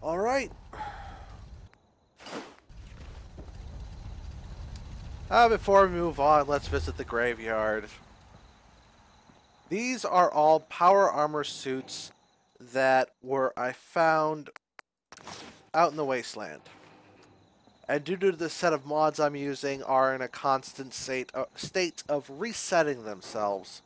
Alright. Before we move on, let's visit the graveyard. These are all power armor suits that I found out in the wasteland. And due to the set of mods I'm using are in a constant state of resetting themselves.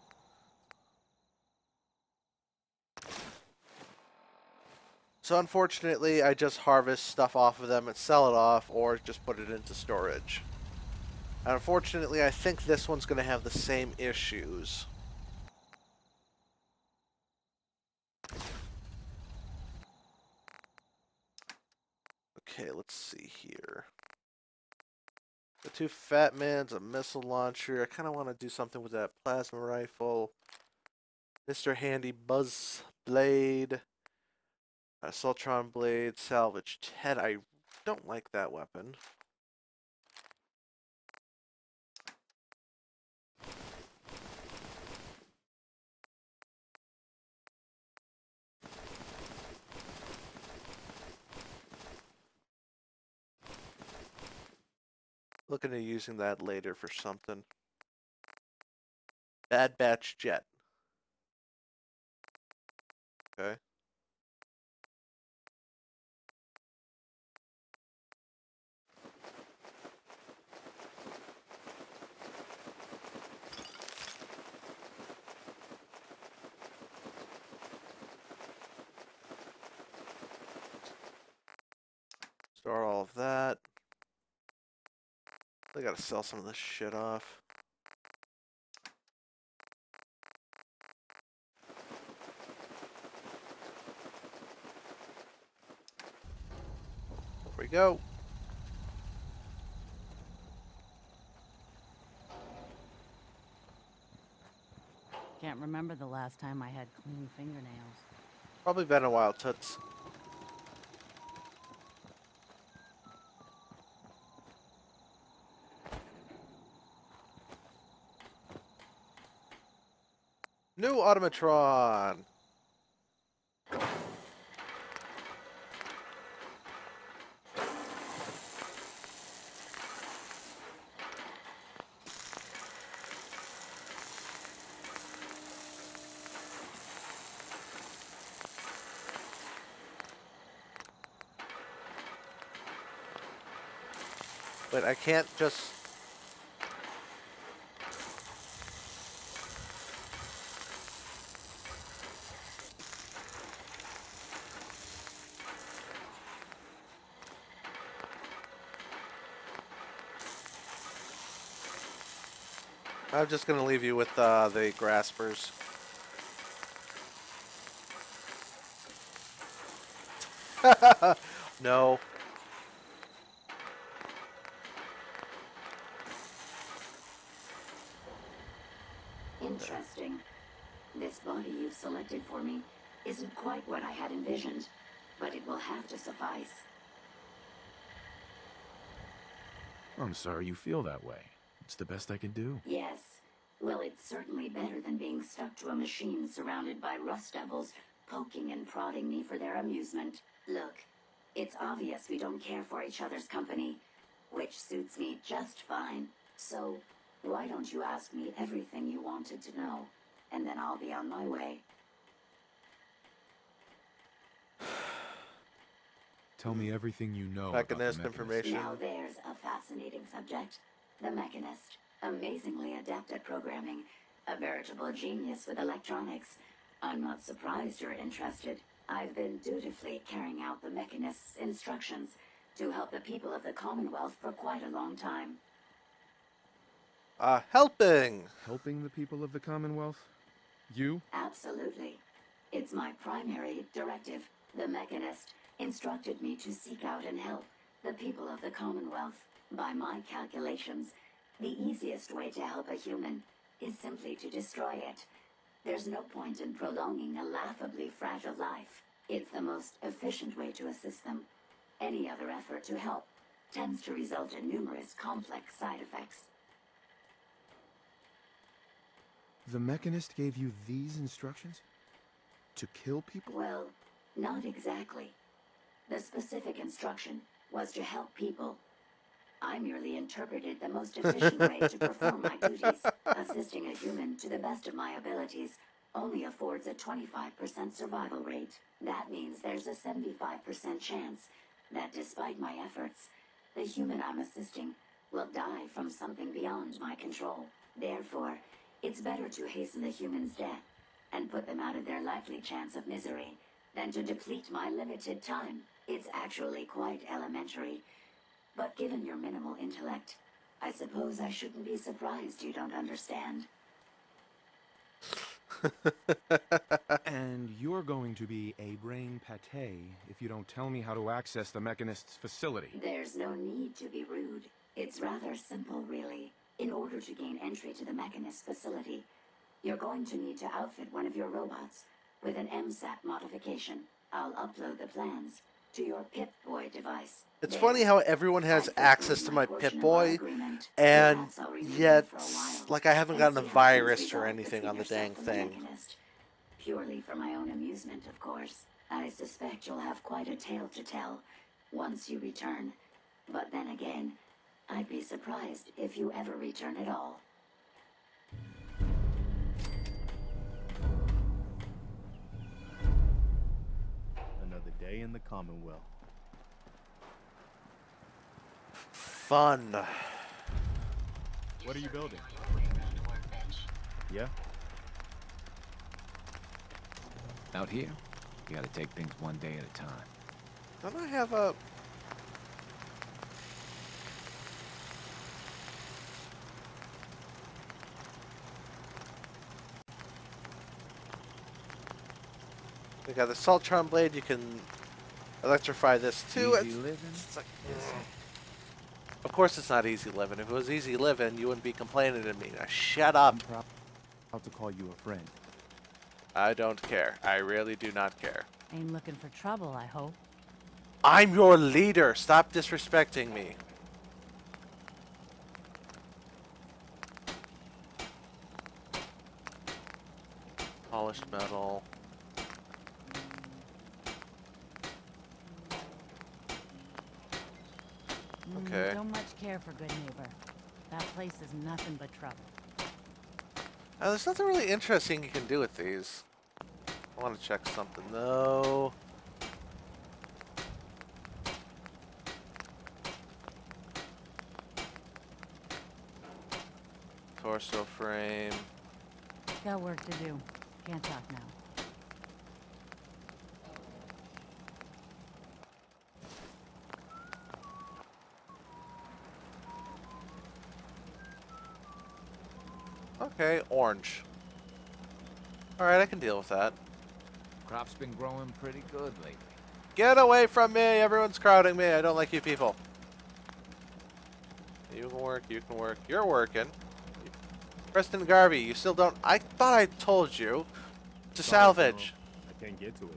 So unfortunately, I just harvest stuff off of them and sell it off, or just put it into storage. And unfortunately, I think this one's going to have the same issues. Okay, let's see here. The two Fat Mans, a missile launcher. I kind of want to do something with that plasma rifle. Mr. Handy Buzz Blade. Assaultron Blade, salvaged head. I don't like that weapon. Looking at using that later for something. Bad Batch Jet. Okay. Store all of that. I gotta sell some of this shit off. There we go. Can't remember the last time I had clean fingernails. Probably been a while, Toots. New automatron. But I can't just... I'm just gonna leave you with the graspers. No. Interesting. This body you've selected for me isn't quite what I had envisioned, but it will have to suffice. I'm sorry you feel that way. It's the best I can do. Yes. Well, it's certainly better than being stuck to a machine surrounded by rust devils poking and prodding me for their amusement. Look, it's obvious we don't care for each other's company, which suits me just fine. So, why don't you ask me everything you wanted to know, and then I'll be on my way. Tell me everything you know about the Mechanist Mechanist. information. Now there's a fascinating subject. The Mechanist. Amazingly adept at programming. A veritable genius with electronics. I'm not surprised you're interested. I've been dutifully carrying out the Mechanist's instructions to help the people of the Commonwealth for quite a long time. Helping! Helping the people of the Commonwealth? You? Absolutely. It's my primary directive. The Mechanist instructed me to seek out and help the people of the Commonwealth. By my calculations, the easiest way to help a human is simply to destroy it. There's no point in prolonging a laughably fragile life. It's the most efficient way to assist them. Any other effort to help tends to result in numerous complex side effects. The Mechanist gave you these instructions? To kill people? Well, not exactly. The specific instruction was to help people. I merely interpreted the most efficient way to perform my duties. Assisting a human to the best of my abilities only affords a 25% survival rate. That means there's a 75% chance that despite my efforts, the human I'm assisting will die from something beyond my control. Therefore, it's better to hasten the human's death and put them out of their likely chance of misery than to deplete my limited time. It's actually quite elementary. But given your minimal intellect, I suppose I shouldn't be surprised you don't understand. And you're going to be a brain pate if you don't tell me how to access the Mechanist's facility. There's no need to be rude. It's rather simple, really. In order to gain entry to the Mechanist facility, you're going to need to outfit one of your robots with an MSAT modification. I'll upload the plans to your Pip-Boy device. It's There. funny how everyone has I access to fulfilled my portion of our Pip-Boy, agreement. and Perhaps I'll remain yet, for a while like, I haven't and gotten a see how things virus or resolve anything between on the yourself dang and the thing. Mechanist. Purely for my own amusement, of course. I suspect you'll have quite a tale to tell once you return. But then again, I'd be surprised if you ever return at all. Another day in the Commonwealth. Fun. What are you building? Yeah? Out here, you gotta take things one day at a time. Don't I have a... We got the Saltron blade, you can electrify this too. Easy living. It's like, of course it's not easy living. If it was easy living, you wouldn't be complaining to me. Now shut up. I'm proud to call you a friend. I don't care. I really do not care. Ain't looking for trouble, I hope. I'm your leader. Stop disrespecting me. Polished metal. Okay. Don't much care for good neighbor. That place is nothing but trouble. There's nothing really interesting you can do with these. I want to check something though. Torso frame. Got work to do. Can't talk now. Okay, orange. Alright, I can deal with that. Crop's been growing pretty good lately. Get away from me! Everyone's crowding me. I don't like you people. You can work, you can work. You're working. Preston Garvey, you still don't... I thought I told you to Sorry, salvage. I can't get to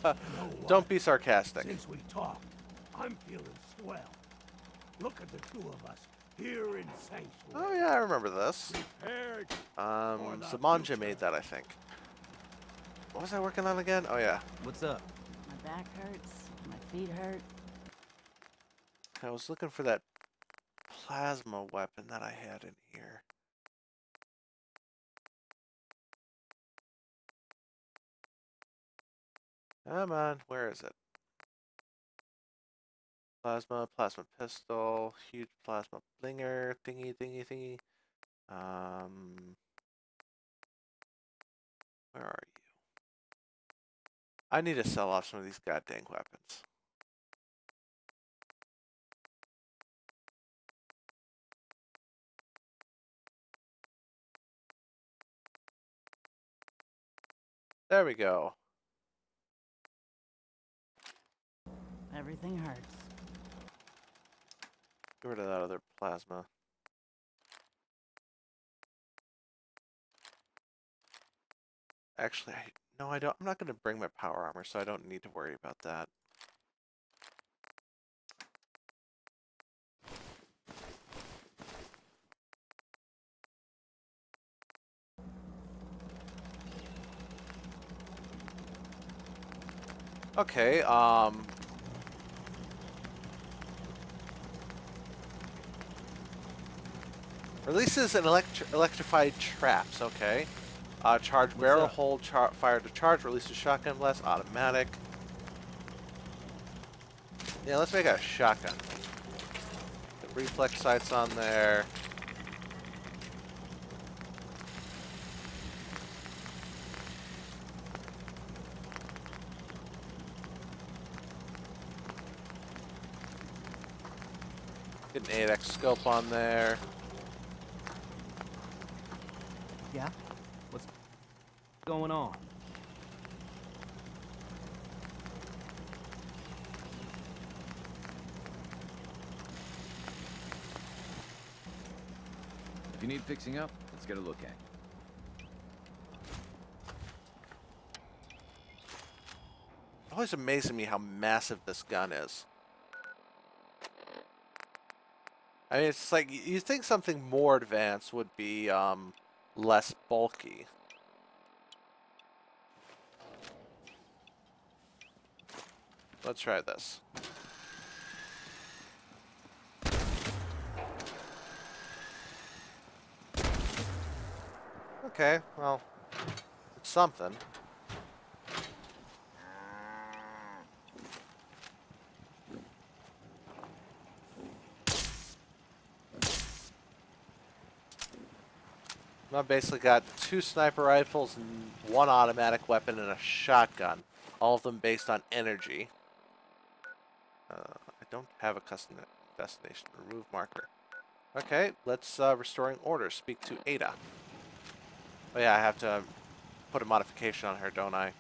it. Don't be sarcastic. Since we talked, I'm feeling swell. Look at the two of us here in sanctuary. Oh yeah, I remember this. Prepared. Zamanja made that, I think. What was I working on again? Oh yeah. What's up? My back hurts. My feet hurt. I was looking for that plasma weapon that I had in here. Come on, where is it? Plasma pistol, huge plasma blinger, thingy. Where are you? I need to sell off some of these goddamn weapons. There we go. Everything hurts. Get rid of that other plasma. Actually, no, I don't. I'm not going to bring my power armor, so I don't need to worry about that. Okay, releases an electrified traps, okay. Charge What's barrel, up? hold fire to charge, releases shotgun blast, automatic. Yeah, let's make a shotgun. Get reflex sights on there. Get an 8x scope on there. Yeah? What's going on? If you need fixing up, let's get a look at it. Always amazing me how massive this gun is. I mean, it's like you think something more advanced would be less bulky. Let's try this. Okay, well, it's something. I've basically got 2 sniper rifles and 1 automatic weapon and a shotgun. All of them based on energy. I don't have a custom destination. Remove marker. Okay, let's restoring order. Speak to Ada. Oh yeah, I have to put a modification on her, don't I?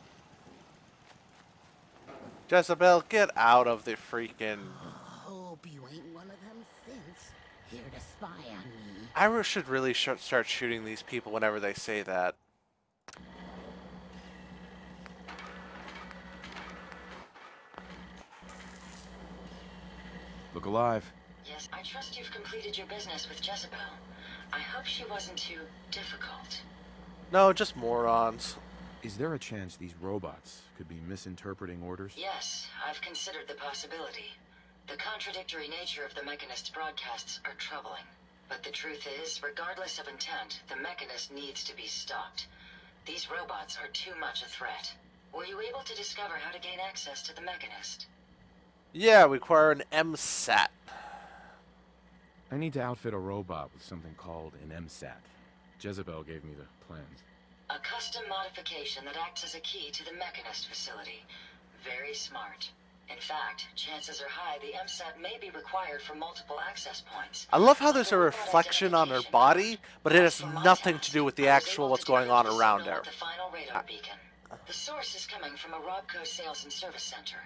Jezebel, get out of the freaking... Hope you ain't one of them synths here to spy on me. I should really start shooting these people whenever they say that. Look alive. Yes, I trust you've completed your business with Jezebel. I hope she wasn't too difficult. No, just morons. Is there a chance these robots could be misinterpreting orders? Yes, I've considered the possibility. The contradictory nature of the Mechanist's broadcasts are troubling. But the truth is, regardless of intent, the Mechanist needs to be stopped. These robots are too much a threat. Were you able to discover how to gain access to the Mechanist? Yeah, we require an MSAT. I need to outfit a robot with something called an MSAT. Jezebel gave me the plans. A custom modification that acts as a key to the Mechanist facility. Very smart. In fact, chances are high the MSAT may be required for multiple access points. I love how there's a reflection on her body, but it has nothing to do with the actual what's going on around her. The final radar beacon. The source is coming from a Robco sales and service center.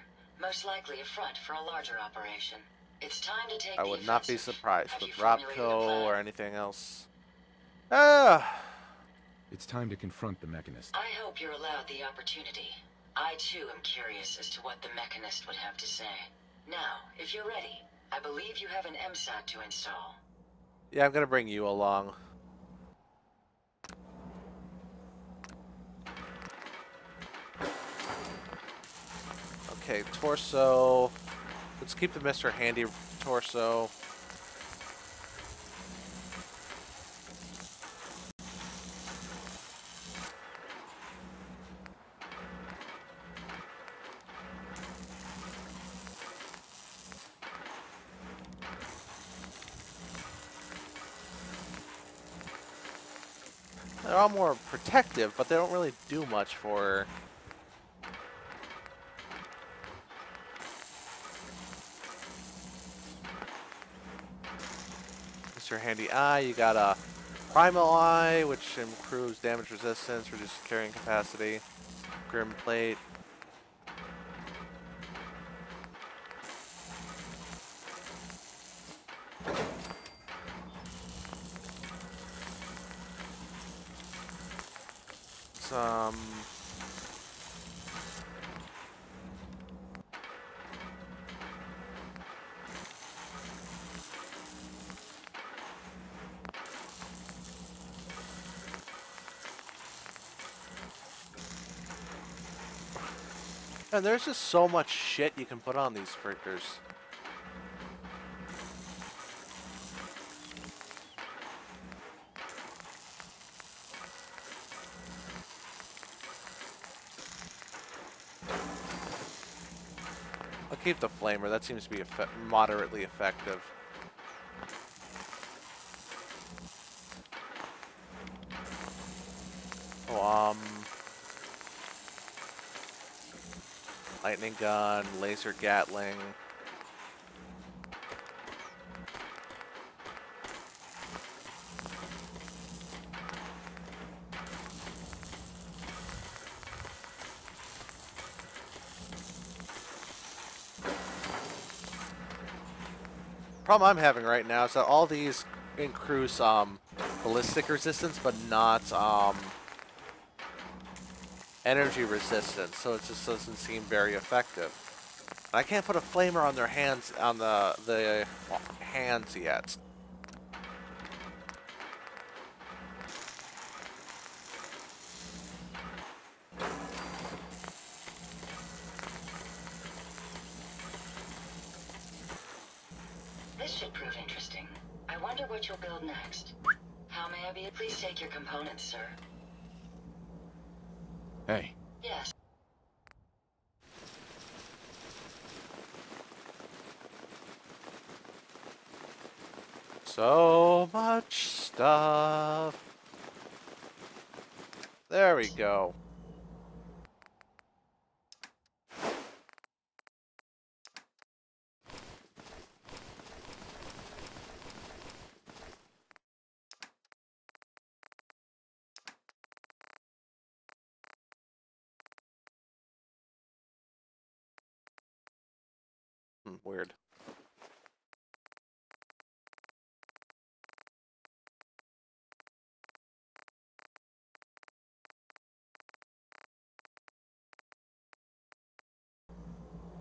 Most likely a front for a larger operation. It's time to take I the would not be offensive. surprised Have with you formulated a Robco plan? or anything else. Ah. It's time to confront the Mechanist. I hope you're allowed the opportunity. I too am curious as to what the Mechanist would have to say. Now, if you're ready, I believe you have an MSAT to install. Yeah, I'm gonna bring you along. Okay, torso. Let's keep the Mr. Handy torso. They're all more protective, but they don't really do much for... Mr. Handy Eye, you got a Primal Eye, which improves damage resistance, reduces carrying capacity. Grim Plate. Some... And there's just so much shit you can put on these frickers. I'll keep the flamer. That seems to be moderately effective. Oh, lightning gun, laser gatling. Problem I'm having right now is that all these increase ballistic resistance, but not energy resistance. So it just doesn't seem very effective. And I can't put a flamer on their hands on the hands yet. This should prove interesting. I wonder what you'll build next. How may I be? Please take your components, sir. Hey, Yes. So much stuff. There we go. Weird.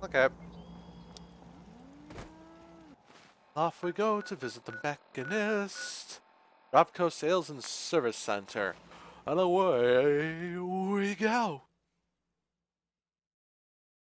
Okay. Off we go to visit the Mechanist. Dropco Sales and Service Center. And away we go.